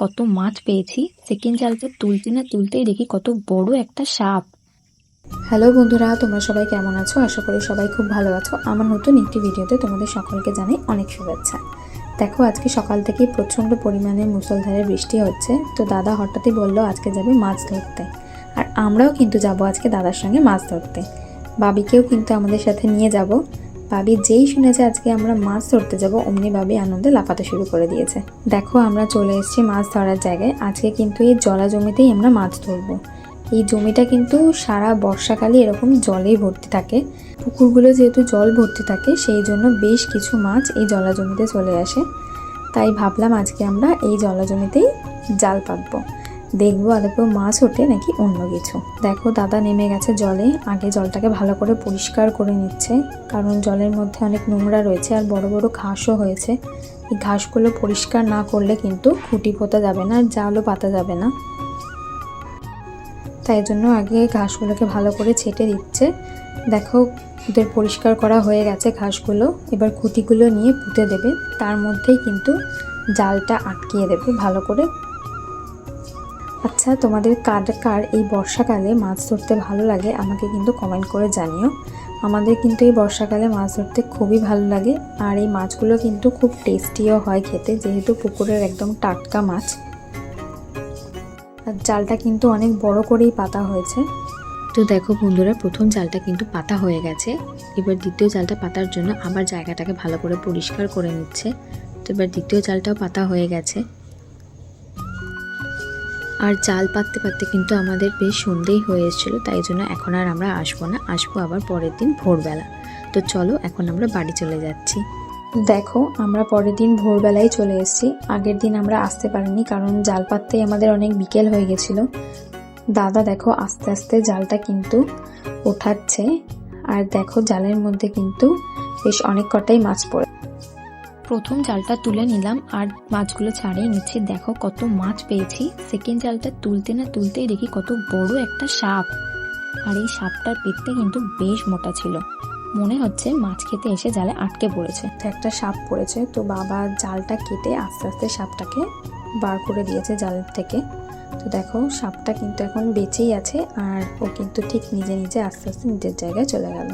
কত মাছ পেয়েছি। সেকেন্ড জালটা তুলতে না তুলতেই দেখি কত বড় একটা সাপ। হ্যালো বন্ধুরা, তোমরা সবাই কেমন আছো? আশা করি সবাই খুব ভালো আছো। আমার নতুন একটি ভিডিওতে তোমাদের সকলকে জানাই অনেক শুভেচ্ছা। দেখো, আজকে সকাল থেকেই প্রচণ্ড পরিমাণে মুষলধারে বৃষ্টি হচ্ছে। তো দাদা হঠাৎই বলল আজকে যাবে মাছ ধরতে, আর আমরাও কিন্তু যাব আজকে দাদার সঙ্গে মাছ ধরতে। বাবিকেও কিন্তু আমাদের সাথে নিয়ে যাব। বাবি যেই শুনেছে আজকে আমরা মাছ ধরতে যাব, অমনি বাবি আনন্দে লাফাতে শুরু করে দিয়েছে। দেখো, আমরা চলে এসেছি মাছ ধরার জায়গায়। আজকে কিন্তু এই জলা জমিতেই আমরা মাছ ধরবো। এই জমিটা কিন্তু সারা বর্ষাকালে এরকম জলেই ভর্তি থাকে। পুকুরগুলো যেহেতু জল ভর্তি থাকে, সেই জন্য বেশ কিছু মাছ এই জলা জমিতে চলে আসে। তাই ভাবলাম আজকে আমরা এই জলা জমিতেই জাল পাতবো, দেখবো আদৌ মাছ ওঠে নাকি অন্য কিছু। দেখো, দাদা নেমে গেছে জলে। আগে জলটাকে ভালো করে পরিষ্কার করে নিচ্ছে, কারণ জলের মধ্যে অনেক নোংরা রয়েছে আর বড় বড় ঘাসও হয়েছে। এই ঘাসগুলো পরিষ্কার না করলে কিন্তু খুঁটি পোতা যাবে না আর জালও পাতা যাবে না। তাই জন্য আগে ঘাসগুলোকে ভালো করে ছেটে দিচ্ছে। দেখো, ওদের পরিষ্কার করা হয়ে গেছে ঘাসগুলো। এবার খুঁটিগুলো নিয়ে পুঁতে দেবে, তার মধ্যেই কিন্তু জালটা আটকিয়ে দেবে ভালো করে। আচ্ছা, তোমাদের কার কার এই বর্ষাকালে মাছ ধরতে ভালো লাগে আমাকে কিন্তু কমেন্ট করে জানিও। আমাদের কিন্তু এই বর্ষাকালে মাছ ধরতে খুবই ভালো লাগে, আর এই মাছগুলো কিন্তু খুব টেস্টিও হয় খেতে, যেহেতু পুকুরের একদম টাটকা মাছ। আর জালটা কিন্তু অনেক বড় করেই পাতা হয়েছে। তো দেখো বন্ধুরা, প্রথম জালটা কিন্তু পাতা হয়ে গেছে। এবার দ্বিতীয় জালটা পাতার জন্য আবার জায়গাটাকে ভালো করে পরিষ্কার করে নিচ্ছে। তো এবার দ্বিতীয় জালটাও পাতা হয়ে গেছে। আর জাল পাততে পাততে কিন্তু আমাদের বেশ সন্ধেই হয়ে এসেছিলো, তাই জন্য এখন আর আমরা আসবো না, আসবো আবার পরের দিন ভোরবেলা। তো চলো, এখন আমরা বাড়ি চলে যাচ্ছি। দেখো, আমরা পরের দিন ভোরবেলায় চলে এসেছি। আগের দিন আমরা আসতে পারিনি, কারণ জাল পাততেই আমাদের অনেক বিকেল হয়ে গেছিল। দাদা দেখো আস্তে আস্তে জালটা কিন্তু ওঠাচ্ছে, আর দেখো জালের মধ্যে কিন্তু বেশ অনেক কটাই মাছ পড়ে। প্রথম জালটা তুলে নিলাম আর মাছগুলো ছাড়িয়ে নিচ্ছি। দেখো কত মাছ পেয়েছি। সেকেন্ড জালটা তুলতে না তুলতেই দেখি কত বড় একটা সাপ। আর এই সাপটার পেটটা কিন্তু বেশ মোটা ছিল, মনে হচ্ছে মাছ খেতে এসে জালে আটকে পড়েছে। একটা সাপ পড়েছে, তো বাবা জালটা কেটে আস্তে আস্তে সাপটাকে বার করে দিয়েছে জালের থেকে। তো দেখো, সাপটা কিন্তু এখন বেঁচেই আছে, আর ও কিন্তু ঠিক নিজে নিজে আস্তে আস্তে নিজের জায়গায় চলে গেল।